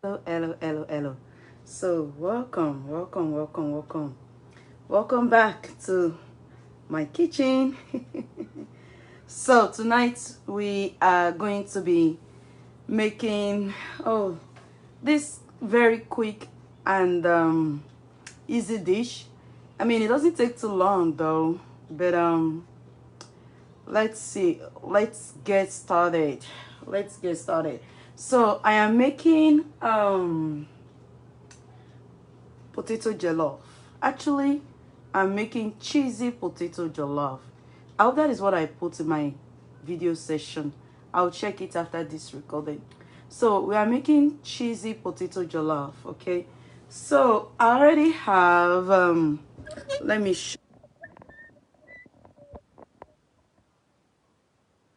Hello. So welcome back to my kitchen. So tonight we are going to be making this very quick and easy dish. I mean, it doesn't take too long though, but let's see, let's get started. So I am making potato jollof. Actually, I'm making cheesy potato jollof. I hope that is what I put in my video session. I'll check it after this recording. So we are making cheesy potato jollof. Okay, so I already have let me show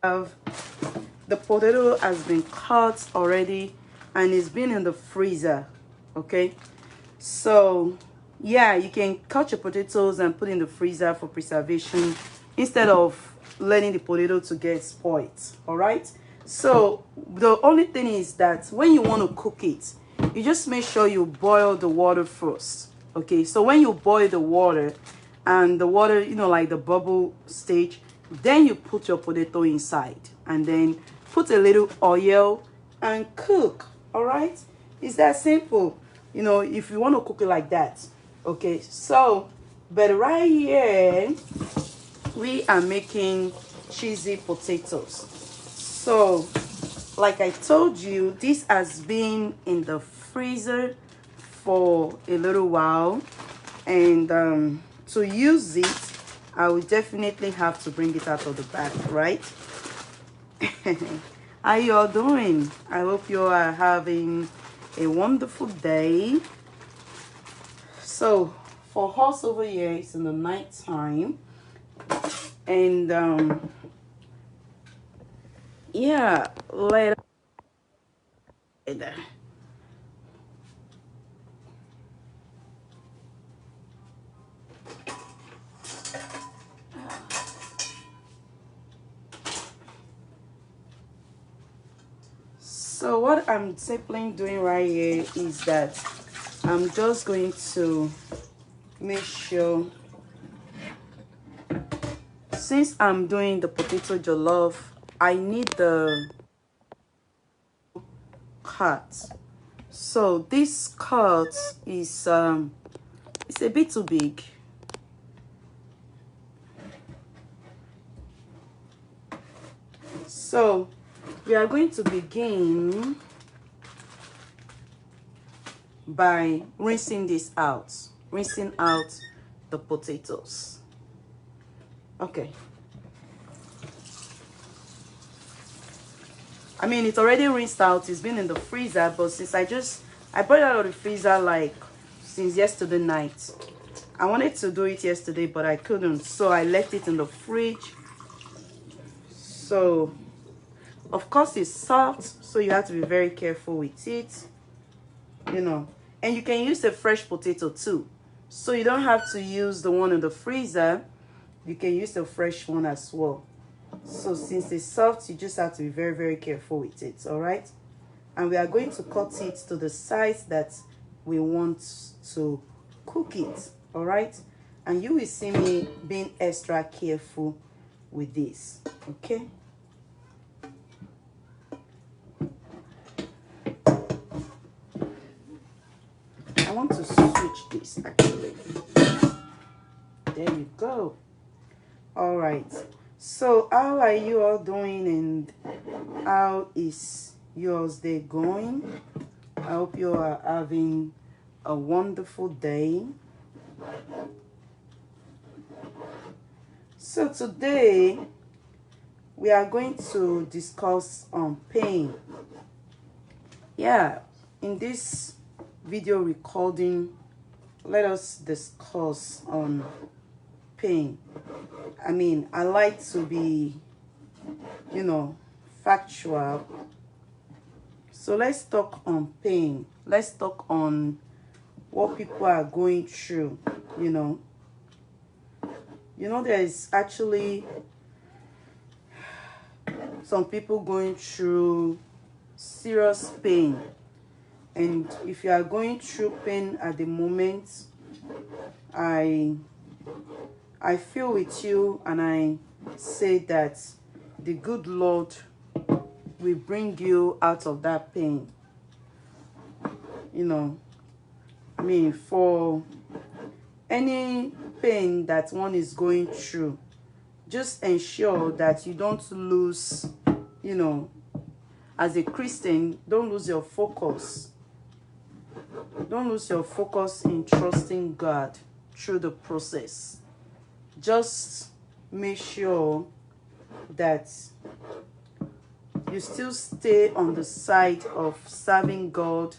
have the potato has been cut already and it's been in the freezer. Okay, so yeah, you can cut your potatoes and put in the freezer for preservation instead of letting the potato to get spoiled. All right, so the only thing is that when you want to cook it, you just make sure you boil the water first. Okay, so when you boil the water and the water, like the bubble stage, then you put your potato inside and then put a little oil and cook. All right, it's that simple, if you want to cook it like that. Okay, so but right here we are making cheesy potatoes. So like I told you, this has been in the freezer for a little while, and to use it I will definitely have to bring it out of the bag, right? How you all doing? I hope you are having a wonderful day. So for us over here, it's in the night time, and yeah, later. So what I'm simply doing right here is that I'm just going to make sure, since I'm doing the potato jollof, I need the cut. So this cut is it's a bit too big. So we are going to begin by rinsing out the potatoes. Okay, I mean, it's already rinsed out, it's been in the freezer, but since I brought it out of the freezer like since yesterday night. I wanted to do it yesterday, but I couldn't, so I left it in the fridge. So of course it's soft, so you have to be very careful with it, and you can use a fresh potato too, so you don't have to use the one in the freezer. You can use a fresh one as well. So since it's soft, you just have to be very, very careful with it. All right, and we are going to cut it to the size that we want to cook it. All right, and you will see me being extra careful with this. Okay, I want to switch this actually. There you go. All right, so how are you all doing, and how is yours day going? I hope you are having a wonderful day. So today we are going to discuss on pain. Yeah, in this video recording, let us discuss on pain. I mean, I like to be, factual. So let's talk on pain. Let's talk on what people are going through. There is actually some people going through serious pain. And if you are going through pain at the moment, I feel with you, and I say that the good Lord will bring you out of that pain. You know, I mean, for any pain that one is going through, just ensure that you don't lose, you know, as a Christian, don't lose your focus. Don't lose your focus in trusting God through the process. Just make sure that you still stay on the side of serving God,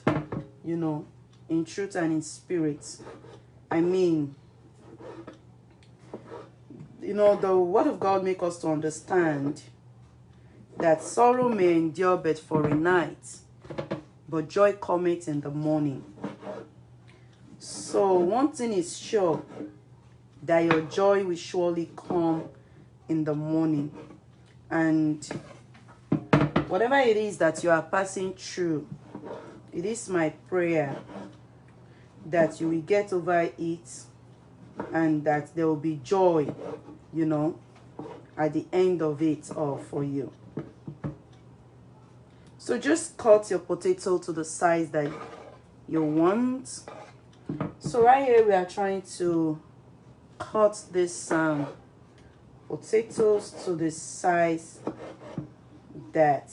you know, in truth and in spirit. I mean, you know, the word of God makes us to understand that sorrow may endure but for a night, but joy cometh in the morning. So one thing is sure, that your joy will surely come in the morning. And whatever it is that you are passing through, it is my prayer that you will get over it, and that there will be joy, you know, at the end of it all for you. So just cut your potato to the size that you want. So right here we are trying to cut this potatoes to the size that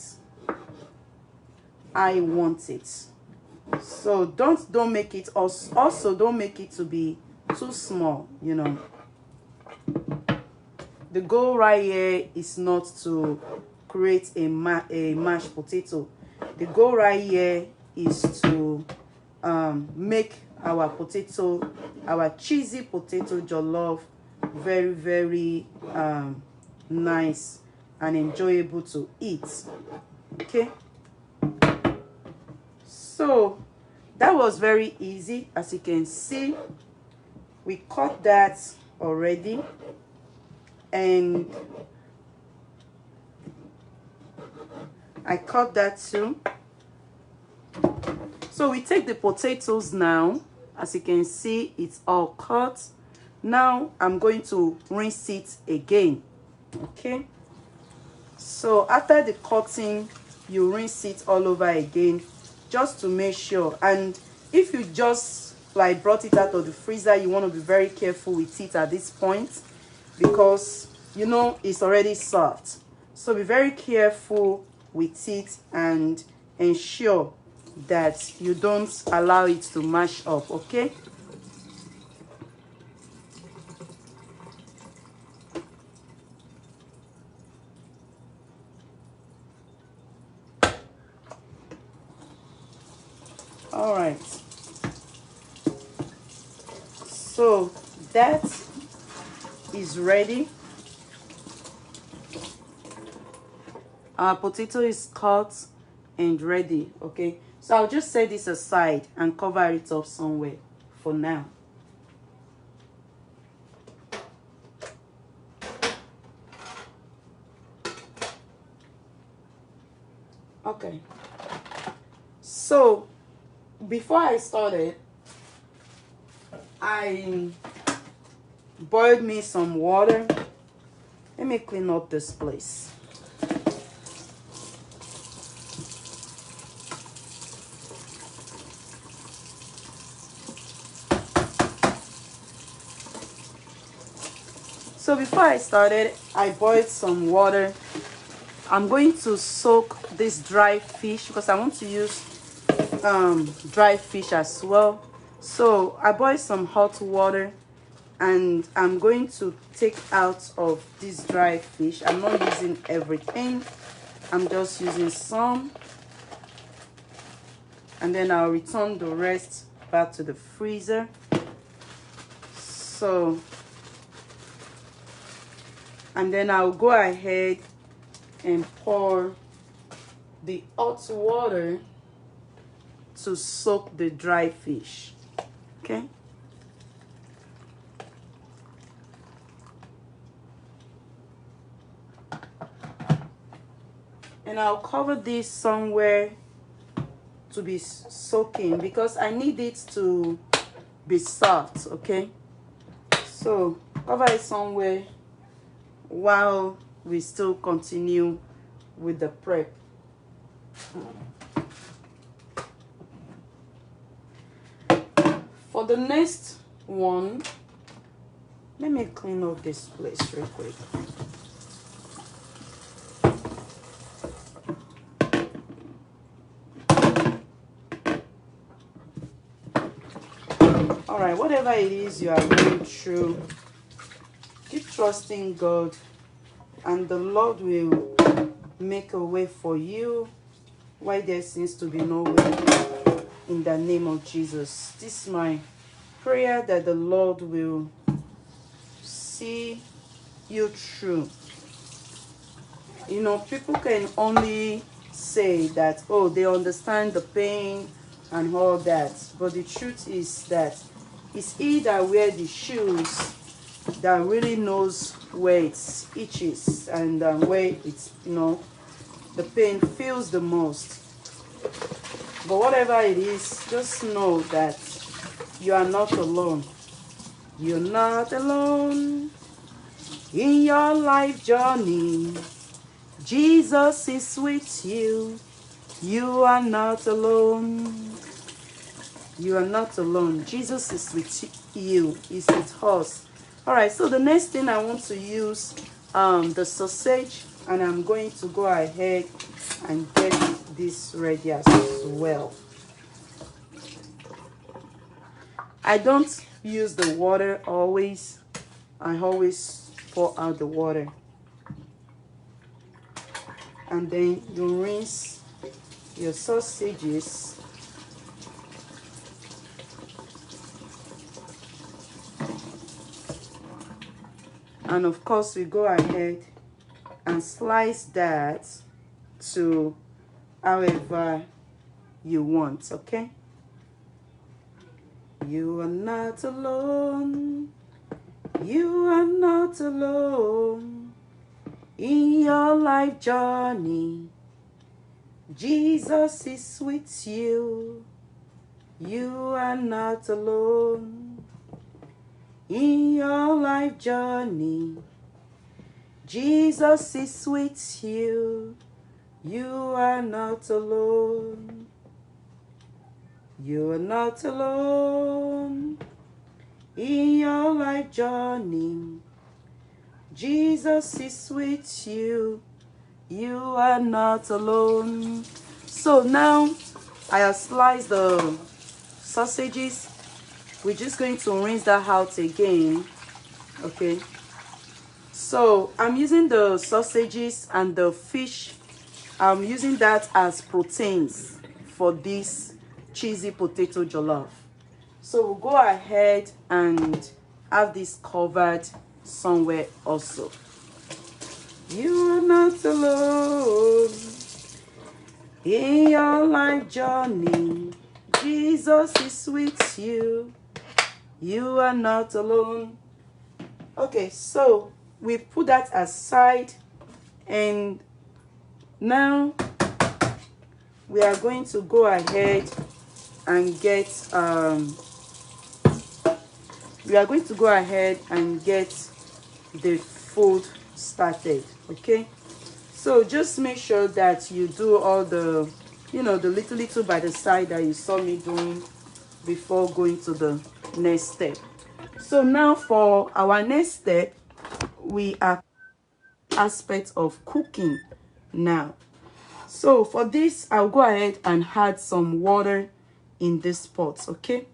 I want it. So don't make it, also don't make it to be too small, you know. The goal right here is not to create a mashed potato. The goal right here is to make our potato, our cheesy potato jollof, very, very nice and enjoyable to eat. Okay, so that was very easy. As you can see, we cut that already, and I cut that too. So we take the potatoes now. As you can see, it's all cut. Now I'm going to rinse it again. Okay, so after the cutting, you rinse it all over again, just to make sure. And if you just like brought it out of the freezer, you want to be very careful with it at this point, because you know it's already soft. So be very careful with it and ensure that you don't allow it to mash up. Okay, all right, so that is ready. Our potato is cut and ready. Okay, so I'll just set this aside and cover it up somewhere for now. Okay, so before I started, I boiled me some water. Let me clean up this place. So before I started, I boiled some water. I'm going to soak this dry fish because I want to use dry fish as well. So I boiled some hot water, and I'm going to take out of this dry fish. I'm not using everything, I'm just using some, and then I'll return the rest back to the freezer. So, and then I'll go ahead and pour the hot water to soak the dry fish. Okay, and I'll cover this somewhere to be soaking because I need it to be soft. Okay, so cover it somewhere while we still continue with the prep. For the next one, let me clean up this place real quick. All right, whatever it is you are going through, keep trusting God, and the Lord will make a way for you why there seems to be no way, in the name of Jesus. This is my prayer, that the Lord will see you through. You know, people can only say that, oh, they understand the pain and all that, but the truth is that it's he that wears the shoes that really knows where it itches and where it's, you know, the pain feels the most. But whatever it is, just know that you are not alone. You're not alone in your life journey. Jesus is with you. You are not alone. You are not alone. Jesus is with you. He's with us. All right, so the next thing I want to use the sausage, and I'm going to go ahead and get this ready as well. I don't use the water always. I always pour out the water. And then you rinse your sausages. And of course, we go ahead and slice that to however you want, okay? You are not alone. You are not alone in your life journey. Jesus is with you. You are not alone in your life journey. Jesus is with you. You are not alone. You are not alone in your life journey. Jesus is with you. You are not alone. So now I have sliced the sausages. We're just going to rinse that out again. Okay. So I'm using the sausages and the fish. I'm using that as proteins for this cheesy potato jollof. So we'll go ahead and have this covered somewhere also. You are not alone in your life journey. Jesus is with you. You are not alone. Okay, so we put that aside, and now we are going to go ahead and get the food started. Okay, so just make sure that you do all the, you know, the little by the side that you saw me doing before going to the next step. So now for our next step, we are aspect of cooking now. So for this, I'll go ahead and add some water in this pot. Okay,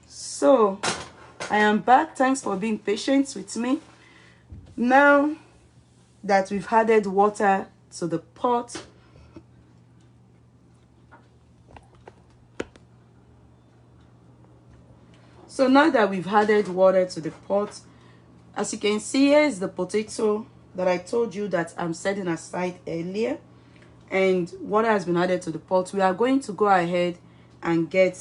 so I am back. Thanks for being patient with me. Now that we've added water to the pot, so now that we've added water to the pot, as you can see, here is the potato that I told you that I'm setting aside earlier. and water has been added to the pot. We are going to go ahead and get,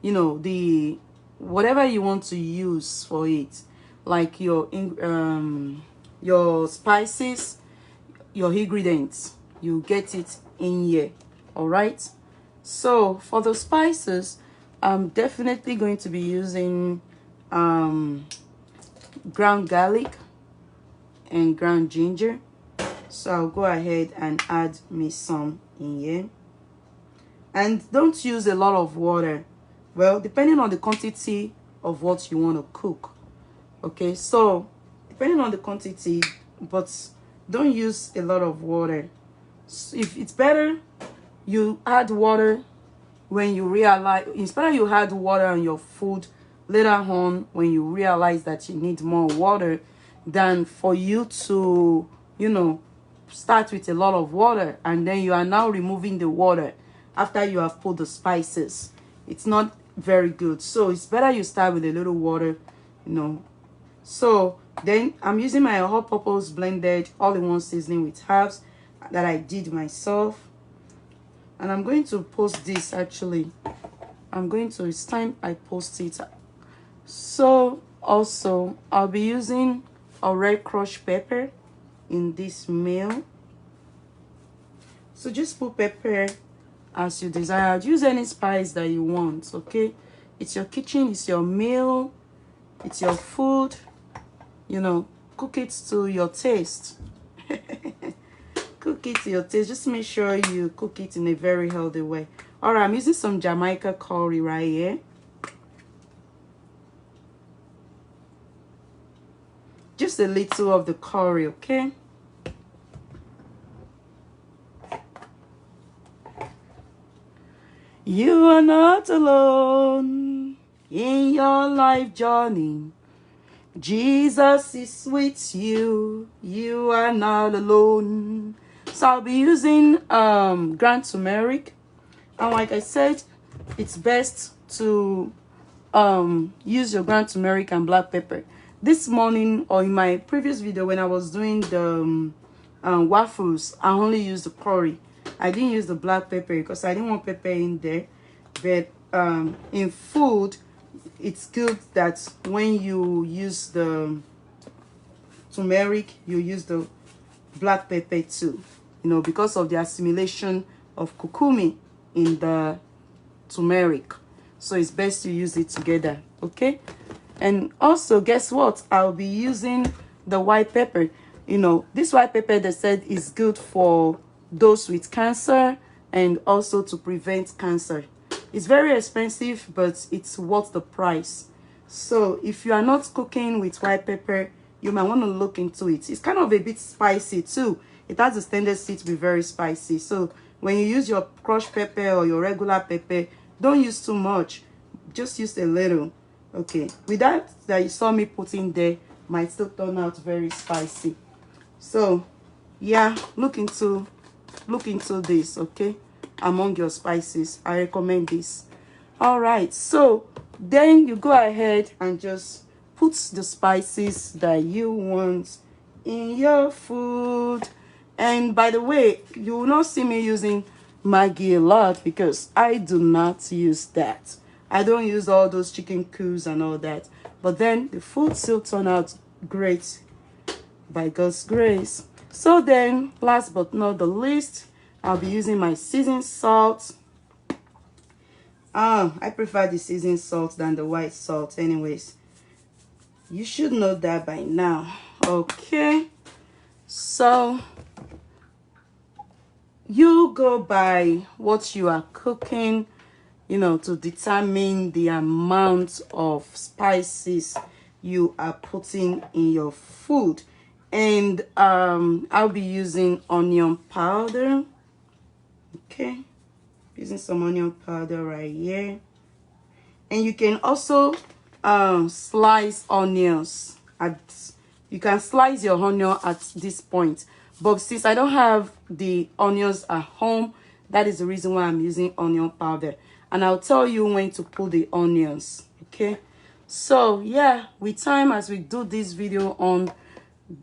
you know, the whatever you want to use for it, like your spices, your ingredients. You get it in here. All right. So for the spices, I'm definitely going to be using ground garlic and ground ginger. So I'll go ahead and add me some in here. And don't use a lot of water. Well, depending on the quantity of what you want to cook. Okay, so depending on the quantity, but don't use a lot of water. So if it's better, you add water when you realize, it's better you add water on your food later on when you realize that you need more water, than for you to, you know, start with a lot of water and then you are now removing the water after you have put the spices. It's not very good. So it's better you start with a little water, you know. So then I'm using my all-purpose blended all-in-one seasoning with herbs that I did myself, and I'm going to post this. Actually, it's time I post it. So also I'll be using a red crushed pepper in this meal. So just put pepper as you desire. Use any spice that you want. Okay, it's your kitchen, it's your meal, it's your food, you know. Cook it to your taste. Cook it to your taste. Just make sure you cook it in a very healthy way. All right, I'm using some Jamaica curry right here. Just a little of the curry, okay? You are not alone in your life journey. Jesus is with you. You are not alone. So I'll be using ground turmeric. And like I said, it's best to use your ground turmeric and black pepper. This morning, or in my previous video when I was doing the waffles, I only used the curry. I didn't use the black pepper because I didn't want pepper in there. But in food, it's good that when you use the turmeric, you use the black pepper too, you know, because of the assimilation of curcumin in the turmeric. So it's best to use it together, okay? And also, guess what? I'll be using the white pepper. You know, this white pepper, they said, is good for those with cancer and also to prevent cancer. It's very expensive, but it's worth the price. So if you are not cooking with white pepper, you might want to look into it. It's kind of a bit spicy too. It has a tendency to be very spicy. So when you use your crushed pepper or your regular pepper, don't use too much. Just use a little. Okay, with that you saw me putting there, might still turn out very spicy. So yeah, look into this, okay? Among your spices, I recommend this. All right, so then you go ahead and just put the spices that you want in your food. And by the way, you will not see me using Maggi a lot because I do not use that. I don't use all those chicken cubes and all that. But then the food still turned out great by God's grace. So then, last but not the least, I'll be using my seasoned salt. I prefer the seasoned salt than the white salt anyways. You should know that by now. Okay. So you go by what you are cooking, you know, to determine the amount of spices you are putting in your food. And I'll be using onion powder. Okay, using some onion powder right here. And you can also slice onions. You can slice your onion at this point. But since I don't have the onions at home, that is the reason why I'm using onion powder. And I'll tell you when to put the onions, okay? So yeah, with time, as we do this video on,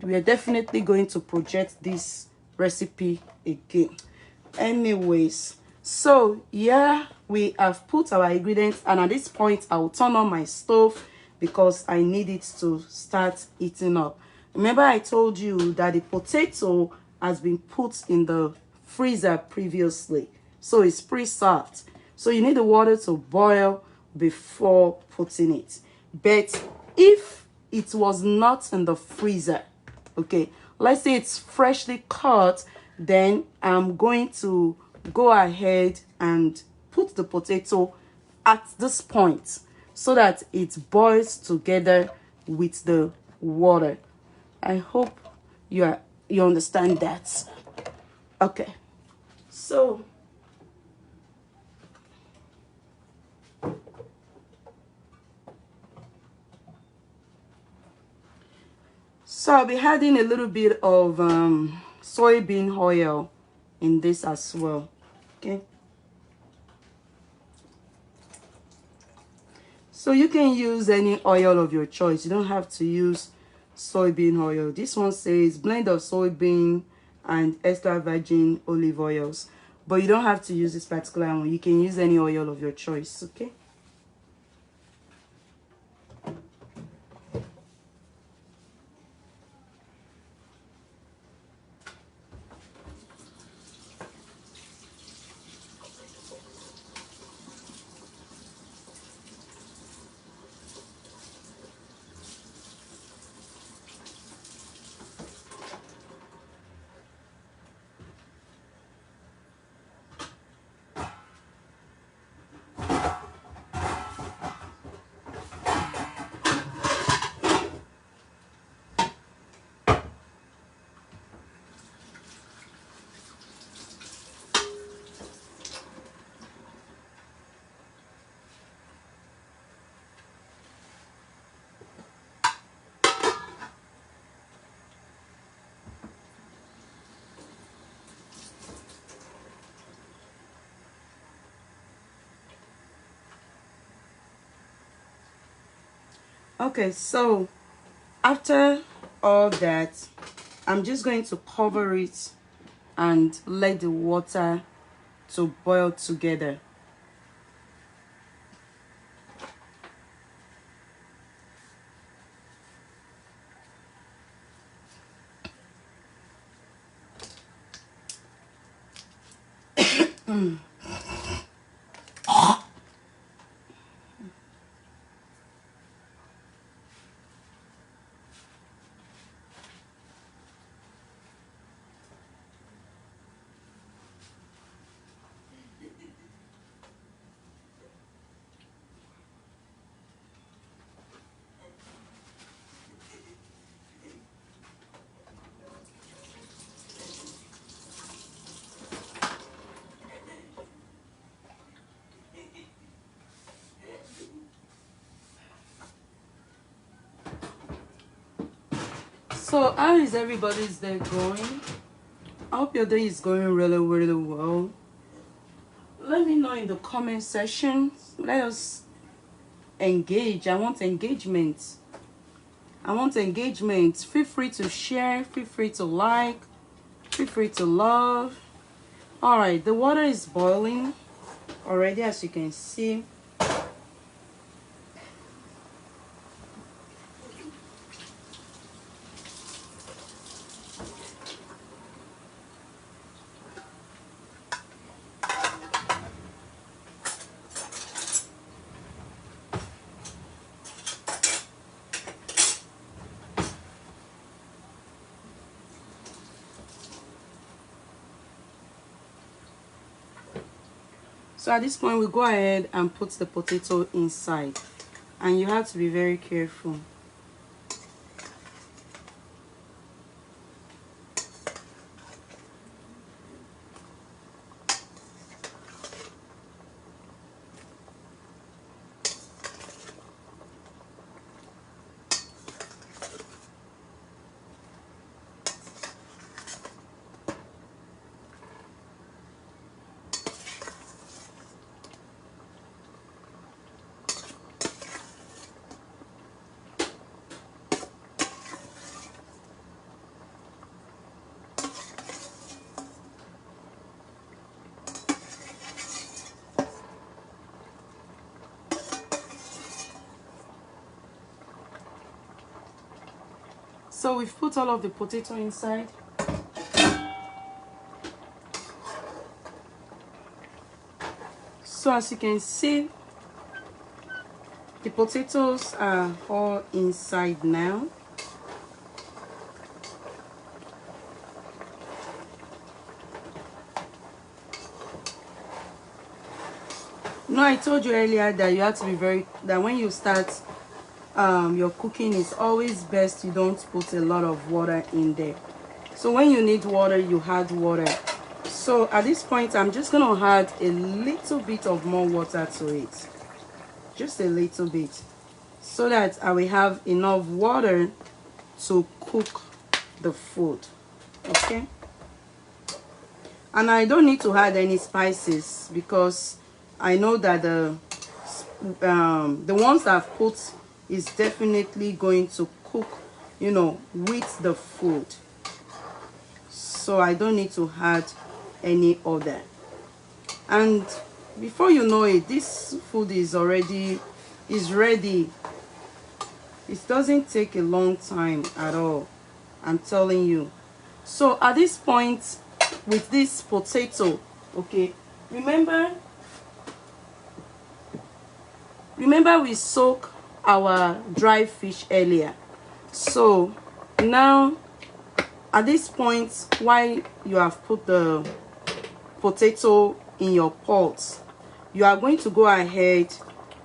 we are definitely going to project this recipe again. Anyways, so yeah, we have put our ingredients, and at this point I will turn on my stove because I need it to start heating up. Remember I told you that the potato has been put in the freezer previously, so it's pre-soaked. So you need the water to boil before putting it. But if it was not in the freezer, okay, let's say it's freshly cut, then I'm going to go ahead and put the potato at this point so that it boils together with the water. I hope you understand that. Okay, so I'll be adding a little bit of soybean oil in this as well. Okay. So you can use any oil of your choice. You don't have to use soybean oil. This one says blend of soybean and extra virgin olive oils. But you don't have to use this particular one. You can use any oil of your choice. Okay. Okay, so after all that, I'm just going to cover it and let the water to boil together. So how is everybody's day going? I hope your day is going really, really well. Let me know in the comment section. Let us engage. I want engagement. I want engagement. Feel free to share. Feel free to like. Feel free to love. Alright, the water is boiling already, as you can see. So at this point, we go ahead and put the potato inside. And you have to be very careful. So we've put all of the potato inside. So as you can see, the potatoes are all inside now. No, I told you earlier that you have to be that when you start your cooking, it's always best you don't put a lot of water in there. So when you need water, you add water. So at this point, I'm just going to add a little bit of more water to it. Just a little bit. So that I will have enough water to cook the food. Okay? And I don't need to add any spices because I know that the ones I've put is definitely going to cook, you know, with the food. So I don't need to add any other. And before you know it, this food is ready. It doesn't take a long time at all, I'm telling you. So at this point, with this potato, okay, remember we soak our dry fish earlier. So now at this point, while you have put the potato in your pot, you are going to go ahead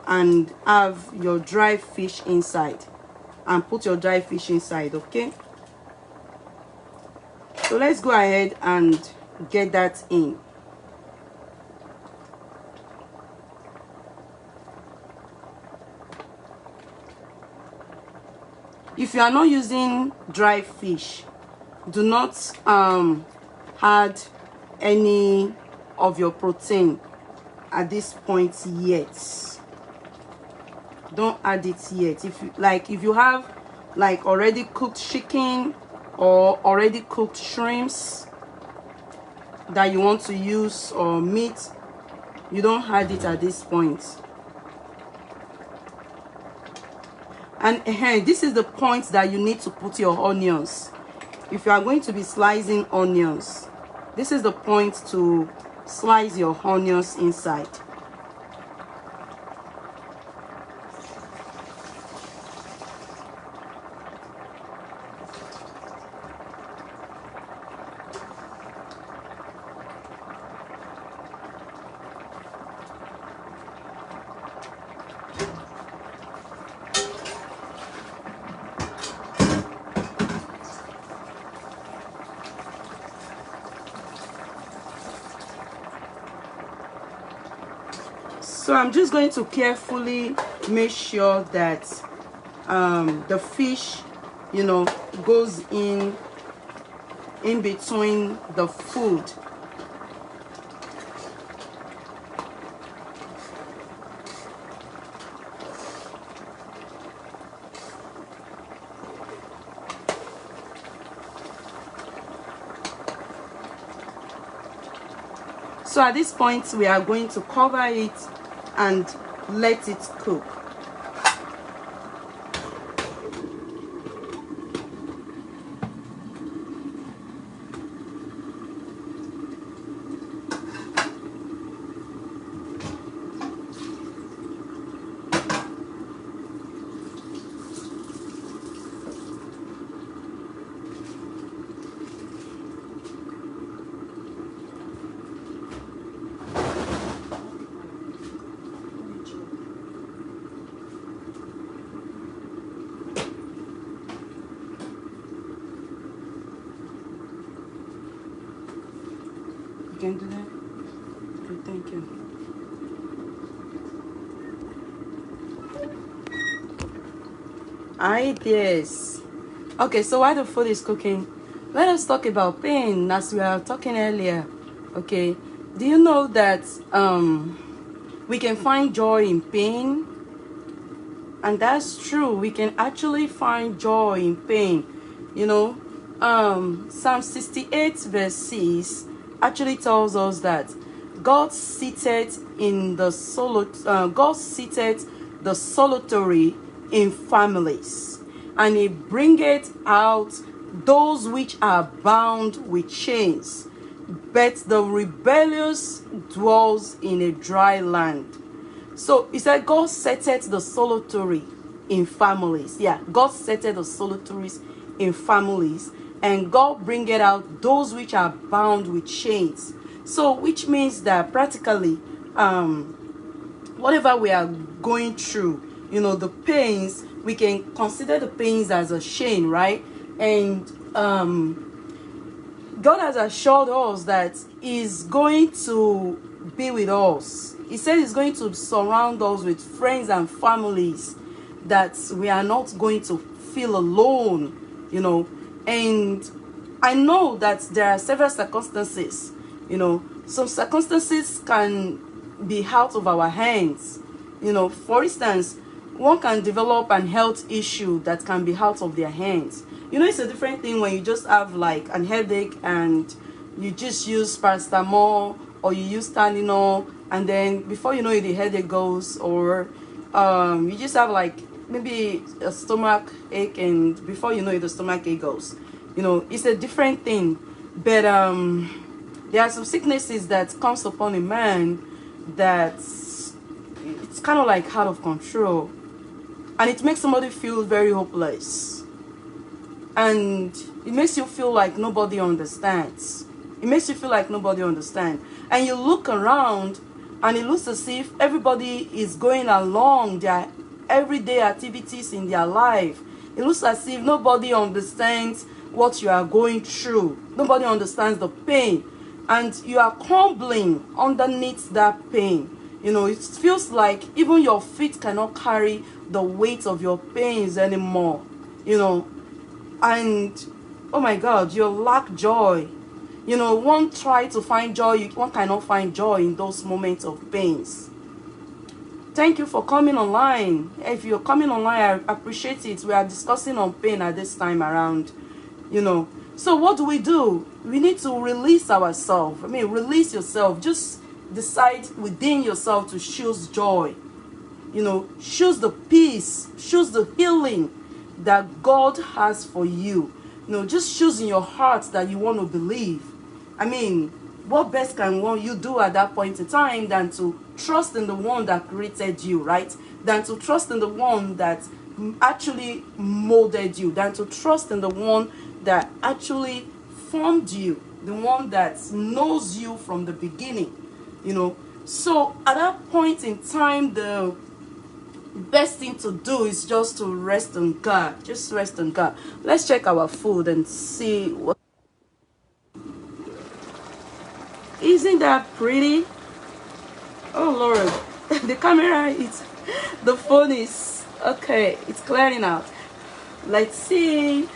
and have your dry fish inside and put your dry fish inside. Okay, so let's go ahead and get that in. If you are not using dry fish, do not add any of your protein at this point yet. Don't add it yet. If you have like already cooked chicken or already cooked shrimps that you want to use, or meat, you don't add it at this point. And this is the point that you need to put your onions. If you are going to be slicing onions, this is the point to slice your onions inside. So I'm just going to carefully make sure that the fish, you know, goes in between the food. So at this point, we are going to cover it and let it cook. You can do that? Okay, thank you. Alright, yes. Okay, so while the food is cooking, let us talk about pain, as we were talking earlier. Okay, do you know that we can find joy in pain? And that's true. We can actually find joy in pain. You know, Psalm 68 verse 6 actually tells us that God seated the solitary in families, and he bringeth out those which are bound with chains, but the rebellious dwells in a dry land. So he said, God setteth the solitary in families. Yeah, God setteth the solitaries in families, and God bringeth out those which are bound with chains. So which means that practically, whatever we are going through, the pains, we can consider the pains as a chain, right? And God has assured us that he's going to be with us. He said he's going to surround us with friends and families, that we are not going to feel alone, And I know that there are several circumstances, some circumstances can be out of our hands. For instance, one can develop an health issue that can be out of their hands. It's a different thing when you just have like an headache and you just use paracetamol or you use Tylenol, and then before you know it, the headache goes, or you just have like maybe a stomach ache, and before you know it, the stomach ache goes. It's a different thing. But there are some sicknesses that comes upon a man that it's kind of like out of control, and it makes somebody feel very hopeless, and it makes you feel like nobody understands. It makes you feel like nobody understands, and you look around and it looks as if everybody is going along their everyday activities in their life. It looks as if nobody understands what you are going through. Nobody understands the pain, and you are crumbling underneath that pain. It feels like even your feet cannot carry the weight of your pains anymore. And oh my God, you lack joy. One try to find joy, one cannot find joy in those moments of pains. Thank you for coming online. If you're coming online, I appreciate it. We are discussing on pain at this time around. So what do? We need to release ourselves. Release yourself. Just decide within yourself to choose joy. Choose the peace, choose the healing that God has for you. Just choose in your heart that you want to believe. What best can you do at that point in time than to trust in the one that created you, right? Than to trust in the one that actually molded you, than to trust in the one that actually formed you, the one that knows you from the beginning. So at that point in time, the best thing to do is just to rest on God. Just rest on God. Let's check our food and see what. Isn't that pretty? Oh Lord, the camera is, the phone is okay. It's clearing out. Let's see.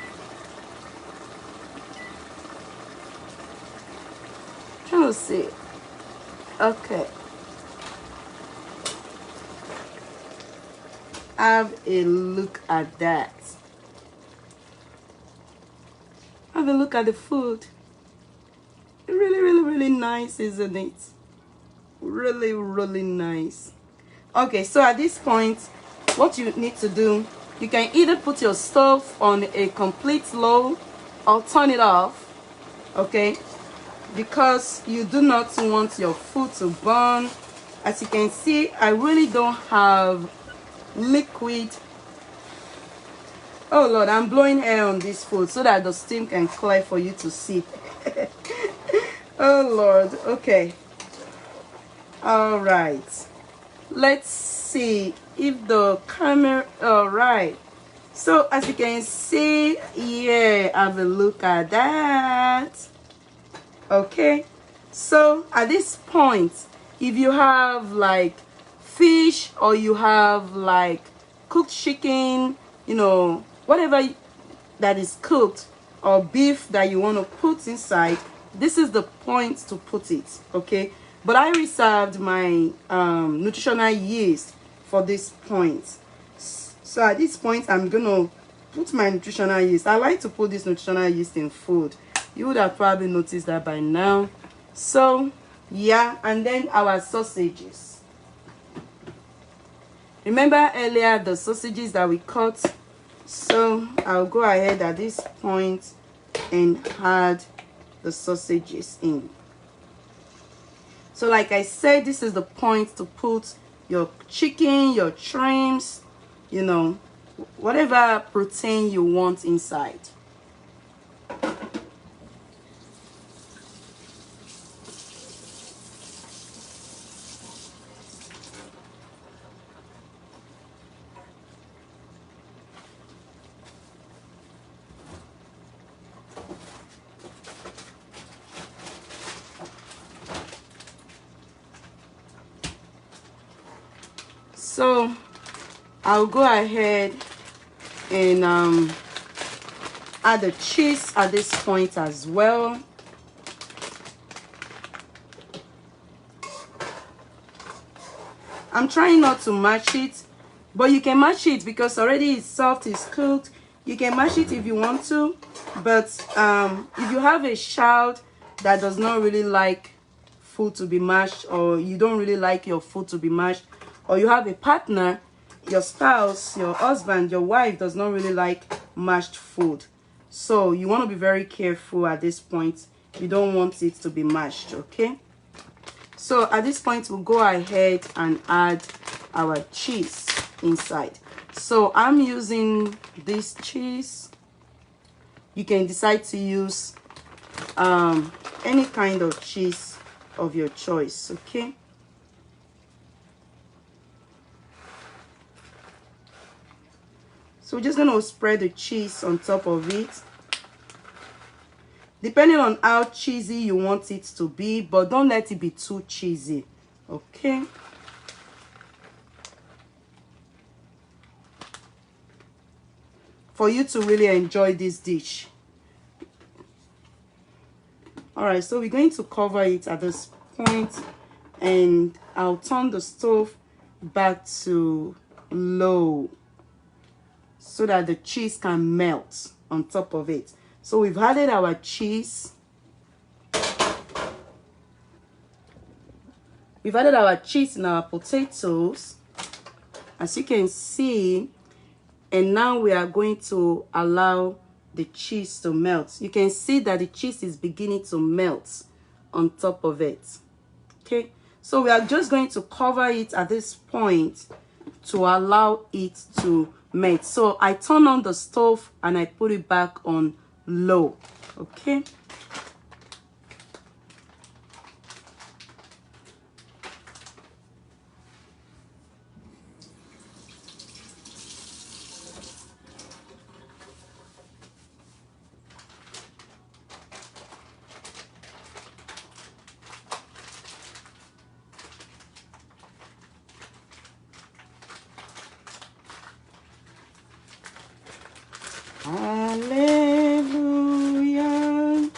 Trying to see. Okay. Have a look at that. Have a look at the food. Really, really, really nice, isn't it? Really, really nice. Okay, so at this point, what you need to do, you can either put your stove on a complete low or turn it off, okay? Because you do not want your food to burn. As you can see, I really don't have liquid. Oh Lord, I'm blowing air on this food so that the steam can clear for you to see. Oh Lord, okay. All right, let's see if the camera, all right. So as you can see, yeah, have a look at that. Okay, so at this point, if you have like fish or you have like cooked chicken, whatever that is cooked, or beef that you want to put inside, this is the point to put it, okay? But I reserved my nutritional yeast for this point. So at this point, I'm gonna put my nutritional yeast. I like to put this nutritional yeast in food. You would have probably noticed that by now. So yeah, and then our sausages. Remember earlier the sausages that we cut? So I'll go ahead at this point and add the sausages in. So like I said, this is the point to put your chicken, your shrimps, you know, whatever protein you want inside. So I'll go ahead and add the cheese at this point as well. I'm trying not to mash it, but you can mash it because already it's soft, it's cooked. You can mash it if you want to, but if you have a child that does not really like food to be mashed, or you don't really like your food to be mashed, or you have a partner, your spouse, your husband, your wife does not really like mashed food, so you want to be very careful at this point. You don't want it to be mashed, okay? So at this point, we'll go ahead and add our cheese inside. So I'm using this cheese. You can decide to use any kind of cheese of your choice, okay? So we're just going to spread the cheese on top of it, depending on how cheesy you want it to be, but don't let it be too cheesy, okay? For you to really enjoy this dish. All right, so we're going to cover it at this point, and I'll turn the stove back to low so that the cheese can melt on top of it. So we've added our cheese. We've added our cheese and our potatoes, as you can see, and now we are going to allow the cheese to melt. You can see that the cheese is beginning to melt on top of it, okay? So we are just going to cover it at this point to allow it to melt. So I turn on the stove and I put it back on low, okay? Hallelujah,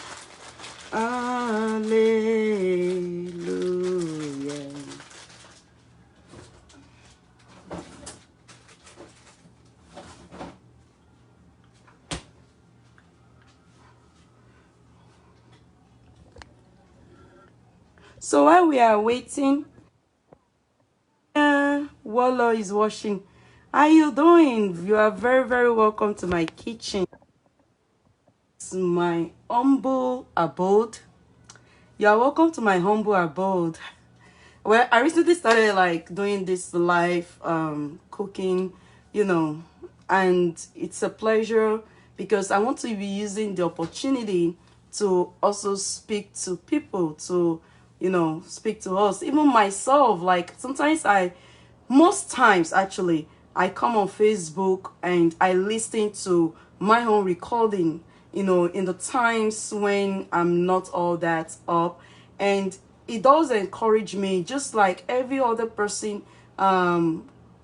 hallelujah. So while we are waiting, Wallo is washing. How you doing? You are very, very welcome to my kitchen. It's my humble abode. You are welcome to my humble abode. Well, I recently started like doing this live cooking, you know, and it's a pleasure because I want to be using the opportunity to also speak to people, to, you know, speak to us, even myself. Like sometimes most times actually, I come on Facebook and I listen to my own recording, you know, in the times when I'm not all that up, and it does encourage me just like every other person.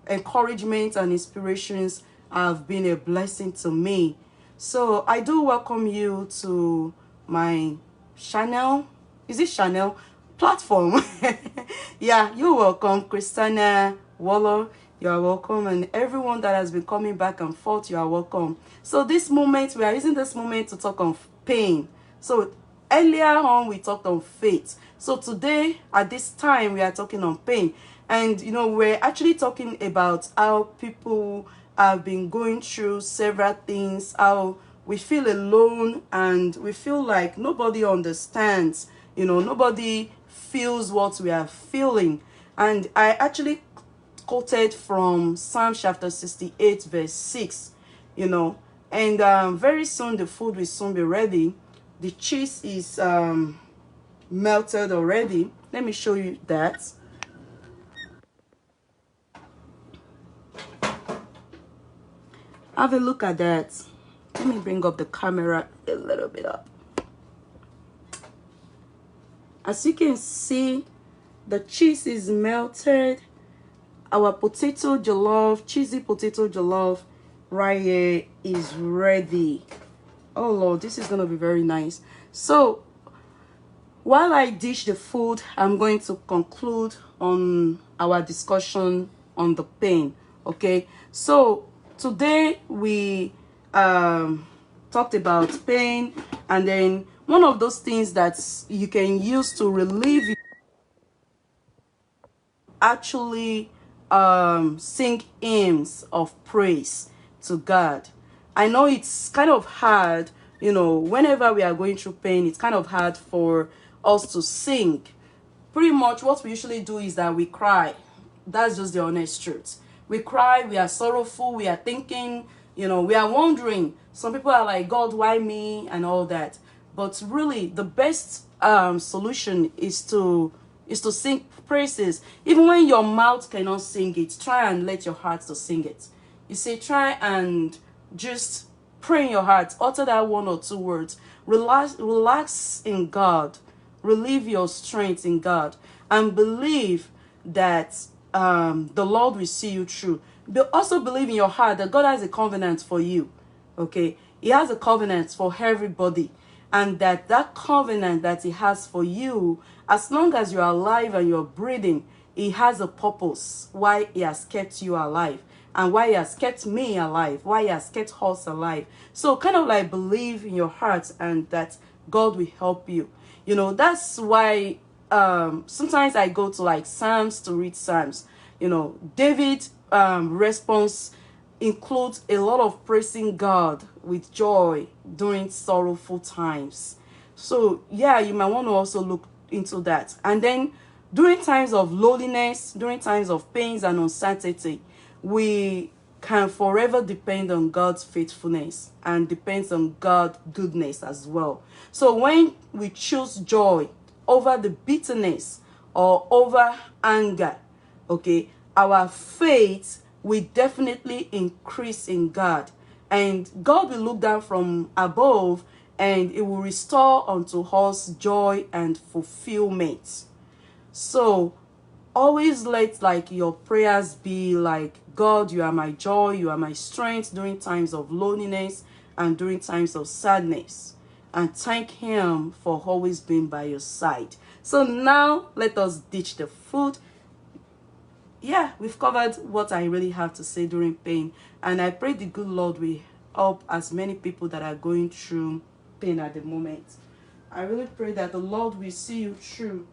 Encouragement and inspirations have been a blessing to me. So I do welcome you to my channel. Is it channel? Platform. Yeah, you're welcome, Christina Waller. You are welcome, and everyone that has been coming back and forth, you are welcome. So this moment, we are using this moment to talk on pain. So earlier on, we talked on faith. So today, at this time, we are talking on pain. And, you know, we're actually talking about how people have been going through several things, how we feel alone and we feel like nobody understands, nobody feels what we are feeling. And I actually quoted from Psalm chapter 68 verse 6, and very soon the food will soon be ready. The cheese is melted already. Let me show you that. Have a look at that. Let me bring up the camera a little bit up. As you can see, the cheese is melted. Our potato jollof, cheesy potato jollof right here is ready. Oh Lord, this is gonna be very nice. So while I dish the food, I'm going to conclude on our discussion on the pain. Okay, so today we talked about pain, and then one of those things that you can use to relieve it, actually sing hymns of praise to God. I know it's kind of hard, whenever we are going through pain, it's kind of hard for us to sing. Pretty much what we usually do is that we cry. That's just the honest truth. We cry, we are sorrowful, we are thinking, we are wondering. Some people are like, God, why me? And all that. But really, the best solution is to sing praises. Even when your mouth cannot sing it, try and let your heart to sing it. You say, try and just pray in your heart. Utter that one or two words. Relax in God. Relieve your strength in God. And believe that the Lord will see you through. But also believe in your heart that God has a covenant for you. Okay? He has a covenant for everybody. And that covenant that he has for you, as long as you're alive and you're breathing, he has a purpose why he has kept you alive, and why he has kept me alive, why he has kept us alive. So kind of like believe in your heart and that God will help you. That's why sometimes I go to like Psalms to read Psalms. David response includes a lot of praising God with joy during sorrowful times. So yeah, you might want to also look into that. And then during times of loneliness, during times of pains and uncertainty, we can forever depend on God's faithfulness and depends on God's goodness as well. So when we choose joy over the bitterness or over anger, okay, our faith will definitely increase in God, and God will look down from above and it will restore unto us joy and fulfillment. So always let like your prayers be like, God, you are my joy, you are my strength during times of loneliness and during times of sadness, and thank him for always being by your side. So now let us ditch the food. Yeah, we've covered what I really have to say during pain, and I pray the good Lord will help as many people that are going through pain at the moment. I really pray that the Lord will see you through.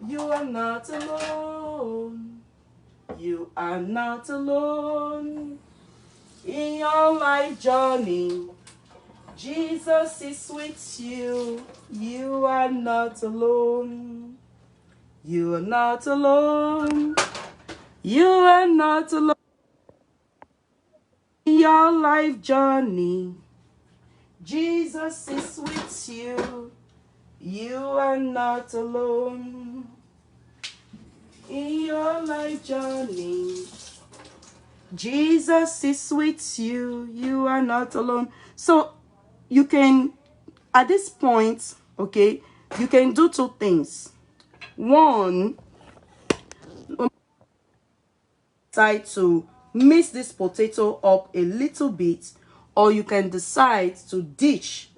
You are not alone. You are not alone in your life journey. Jesus is with you. You are not alone. You are not alone. You are not alone in your life journey. Jesus is with you. You are not alone in your life journey. Jesus is with you. You are not alone. So you can, at this point, okay, you can do two things. One, decide to mix this potato up a little bit, or you can decide to ditch,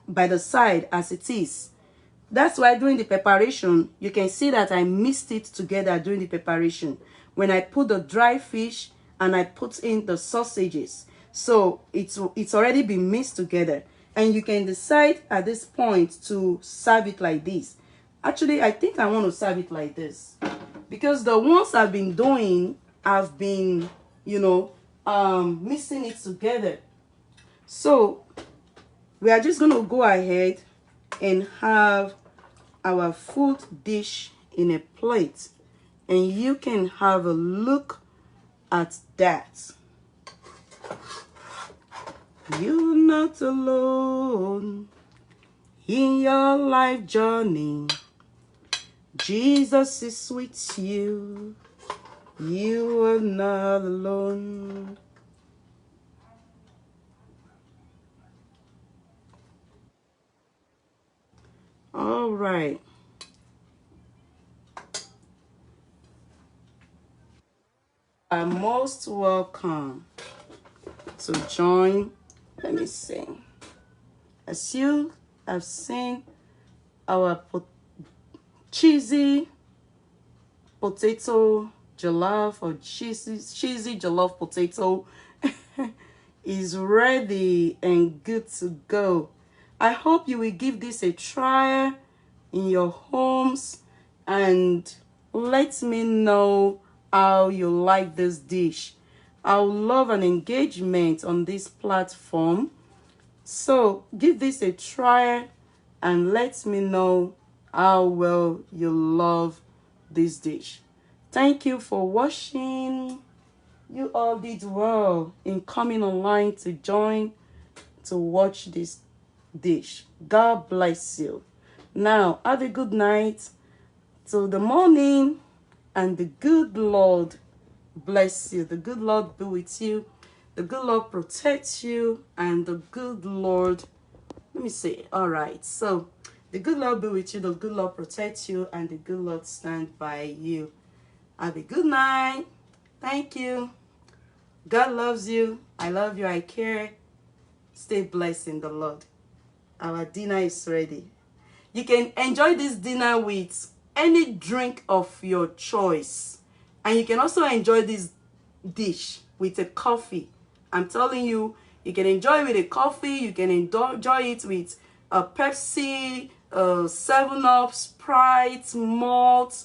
by the side as it is. That's why during the preparation, you can see that I mixed it together during the preparation. When I put the dry fish and I put in the sausages. So it's already been mixed together. And you can decide at this point to serve it like this. Actually, I think I want to serve it like this, because the ones I've been doing I've been, you know, mixing it together. So we are just going to go ahead and have our food dish in a plate, and you can have a look at that. You're not alone in your life journey. Jesus is with you. You are not alone. All right. Are most welcome to join. Let me see. As you have seen our cheesy potato jollof, or cheesy jollof potato is ready and good to go. I hope you will give this a try in your homes and let me know how you like this dish. I would love an engagement on this platform. So give this a try and let me know how well you love this dish. Thank you for watching. You all did well in coming online to join to watch this dish. God bless you. Now, have a good night till the morning, and the good Lord bless you. The good Lord be with you. The good Lord protects you, and the good Lord, let me say, all right. So, the good Lord be with you, the good Lord protects you, and the good Lord stand by you. Have a good night. Thank you. God loves you. I love you. I care. Stay blessed in the Lord. Our dinner is ready. You can enjoy this dinner with any drink of your choice. And you can also enjoy this dish with a coffee. I'm telling you, you can enjoy it with a coffee. You can enjoy it with a Pepsi, 7-Up, Sprite, malt,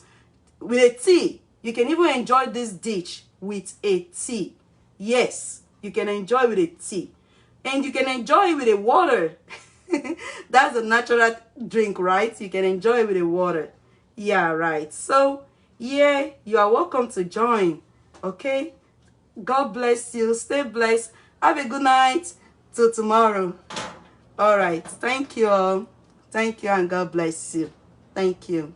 with a tea. You can even enjoy this dish with a tea. Yes, you can enjoy with a tea. And you can enjoy it with a water. That's a natural drink, right? You can enjoy it with a water. Yeah, right. So, yeah, you are welcome to join. Okay? God bless you. Stay blessed. Have a good night. Till tomorrow. All right. Thank you all. Thank you, and God bless you. Thank you.